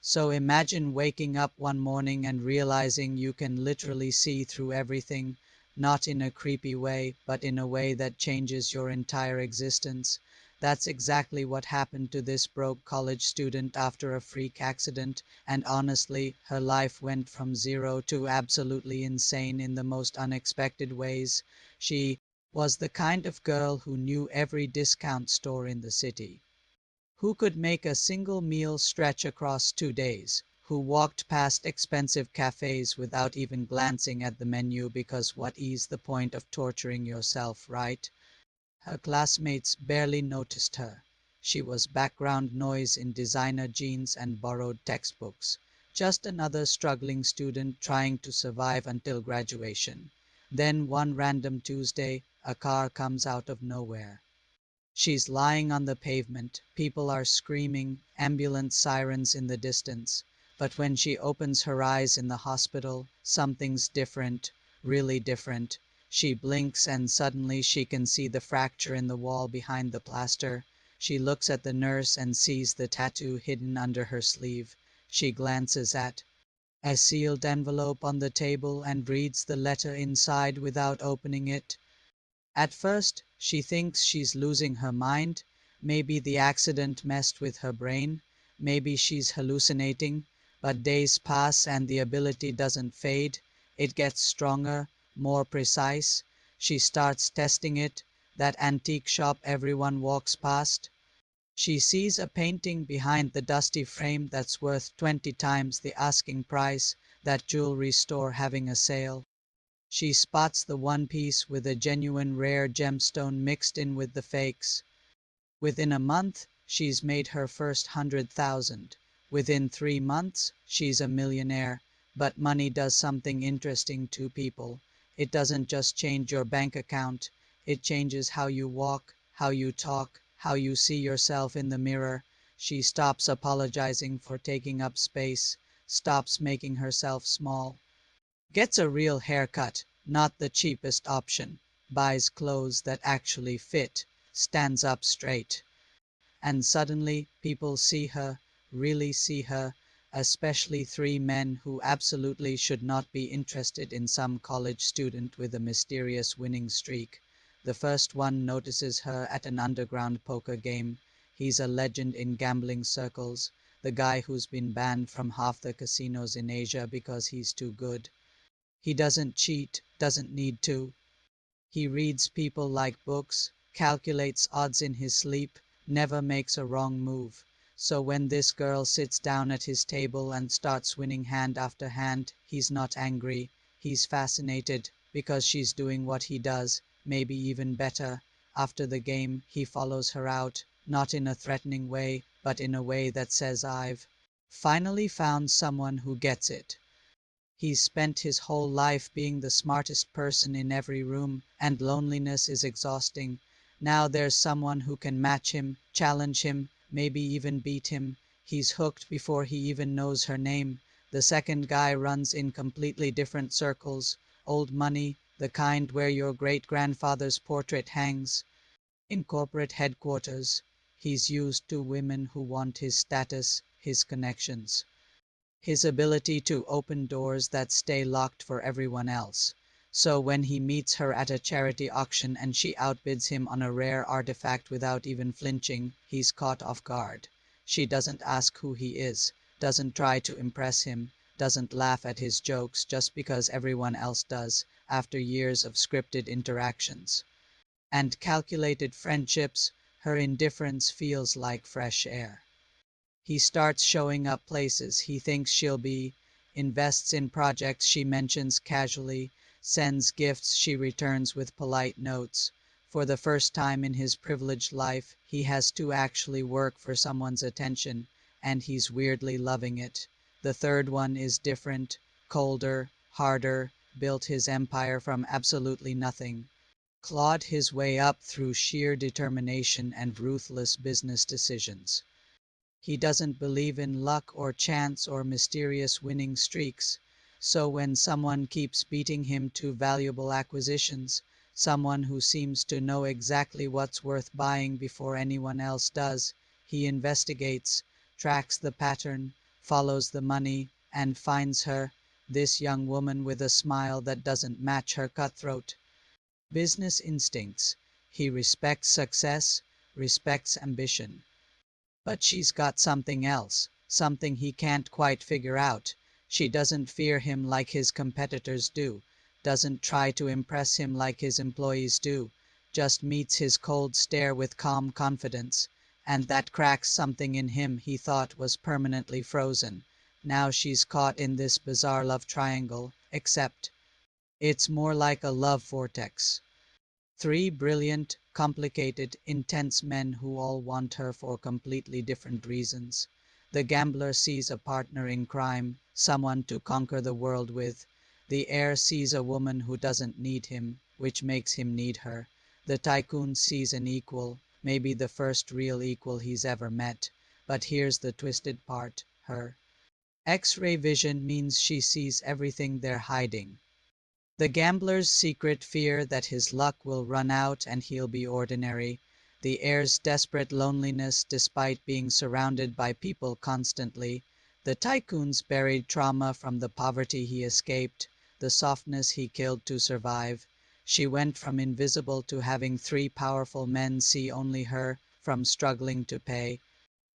So imagine waking up one morning and realizing you can literally see through everything, not in a creepy way, but in a way that changes your entire existence. That's exactly what happened to this broke college student after a freak accident, and honestly, her life went from zero to absolutely insane in the most unexpected ways. She was the kind of girl who knew every discount store in the city, who could make a single meal stretch across 2 days, who walked past expensive cafes without even glancing at the menu because what is the point of torturing yourself, right? Her classmates barely noticed her. She was background noise in designer jeans and borrowed textbooks. Just another struggling student trying to survive until graduation. Then one random Tuesday, a car comes out of nowhere. She's lying on the pavement, people are screaming, ambulance sirens in the distance. But when she opens her eyes in the hospital, something's different, really different. She blinks and suddenly she can see the fracture in the wall behind the plaster. She looks at the nurse and sees the tattoo hidden under her sleeve. She glances at a sealed envelope on the table and reads the letter inside without opening it. At first, she thinks she's losing her mind. Maybe the accident messed with her brain. Maybe she's hallucinating. But days pass and the ability doesn't fade. It gets stronger, more precise. She starts testing it. That antique shop everyone walks past. She sees a painting behind the dusty frame that's worth 20 times the asking price. That jewelry store having a sale. She spots the one piece with a genuine rare gemstone mixed in with the fakes. Within a month, she's made her first 100,000. Within 3 months, she's a millionaire. But money does something interesting to people. It doesn't just change your bank account, it changes how you walk, how you talk, how you see yourself in the mirror. She stops apologizing for taking up space, stops making herself small. Gets a real haircut, not the cheapest option. Buys clothes that actually fit. Stands up straight. And suddenly people see her, really see her, especially three men who absolutely should not be interested in some college student with a mysterious winning streak. The first one notices her at an underground poker game. He's a legend in gambling circles, the guy who's been banned from half the casinos in Asia because he's too good. He doesn't cheat, doesn't need to. He reads people like books, calculates odds in his sleep, never makes a wrong move. So when this girl sits down at his table and starts winning hand after hand, he's not angry. He's fascinated because she's doing what he does, maybe even better. After the game, he follows her out, not in a threatening way, but in a way that says, I've finally found someone who gets it. He's spent his whole life being the smartest person in every room, and loneliness is exhausting. Now there's someone who can match him, challenge him, maybe even beat him. He's hooked before he even knows her name. The second guy runs in completely different circles. Old money, the kind where your great-grandfather's portrait hangs. In corporate headquarters, he's used to women who want his status, his connections. His ability to open doors that stay locked for everyone else. So when he meets her at a charity auction and she outbids him on a rare artifact without even flinching, he's caught off guard. She doesn't ask who he is, doesn't try to impress him, doesn't laugh at his jokes just because everyone else does, after years of scripted interactions and calculated friendships, her indifference feels like fresh air. He starts showing up places he thinks she'll be, invests in projects she mentions casually, sends gifts she returns with polite notes. For the first time in his privileged life, he has to actually work for someone's attention, and he's weirdly loving it. The third one is different, colder, harder, built his empire from absolutely nothing, clawed his way up through sheer determination and ruthless business decisions. He doesn't believe in luck or chance or mysterious winning streaks. So when someone keeps beating him to valuable acquisitions, someone who seems to know exactly what's worth buying before anyone else does, he investigates, tracks the pattern, follows the money, and finds her, this young woman with a smile that doesn't match her cutthroat business instincts. He respects success, respects ambition. But she's got something else, something he can't quite figure out. She doesn't fear him like his competitors do, doesn't try to impress him like his employees do, just meets his cold stare with calm confidence. And that cracks something in him he thought was permanently frozen. Now she's caught in this bizarre love triangle, except it's more like a love vortex. Three brilliant, complicated, intense men who all want her for completely different reasons. The gambler sees a partner in crime, someone to conquer the world with. The heir sees a woman who doesn't need him, which makes him need her. The tycoon sees an equal, maybe the first real equal he's ever met. But here's the twisted part, her X-ray vision means she sees everything they're hiding. The gambler's secret fear that his luck will run out and he'll be ordinary. The heir's desperate loneliness despite being surrounded by people constantly. The tycoon's buried trauma from the poverty he escaped, the softness he killed to survive. She went from invisible to having three powerful men see only her, from struggling to pay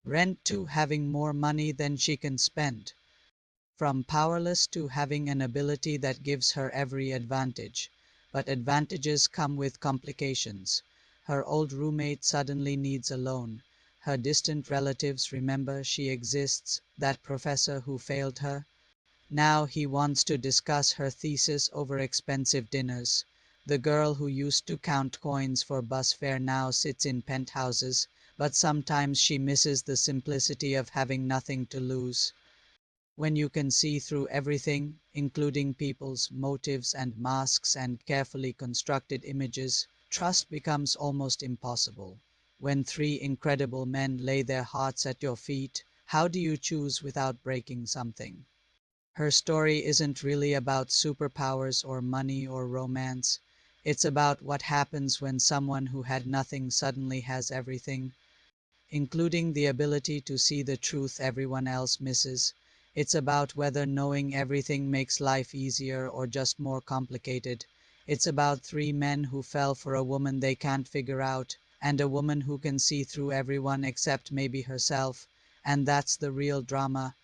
rent to having more money than she can spend. From powerless to having an ability that gives her every advantage. But advantages come with complications. Her old roommate suddenly needs a loan. Her distant relatives remember she exists, that professor who failed her. Now he wants to discuss her thesis over expensive dinners. The girl who used to count coins for bus fare now sits in penthouses, but sometimes she misses the simplicity of having nothing to lose. When you can see through everything, including people's motives and masks and carefully constructed images, trust becomes almost impossible. When three incredible men lay their hearts at your feet, how do you choose without breaking something? Her story isn't really about superpowers or money or romance. It's about what happens when someone who had nothing suddenly has everything, including the ability to see the truth everyone else misses. It's about whether knowing everything makes life easier or just more complicated. It's about three men who fell for a woman they can't figure out, and a woman who can see through everyone except maybe herself. And that's the real drama,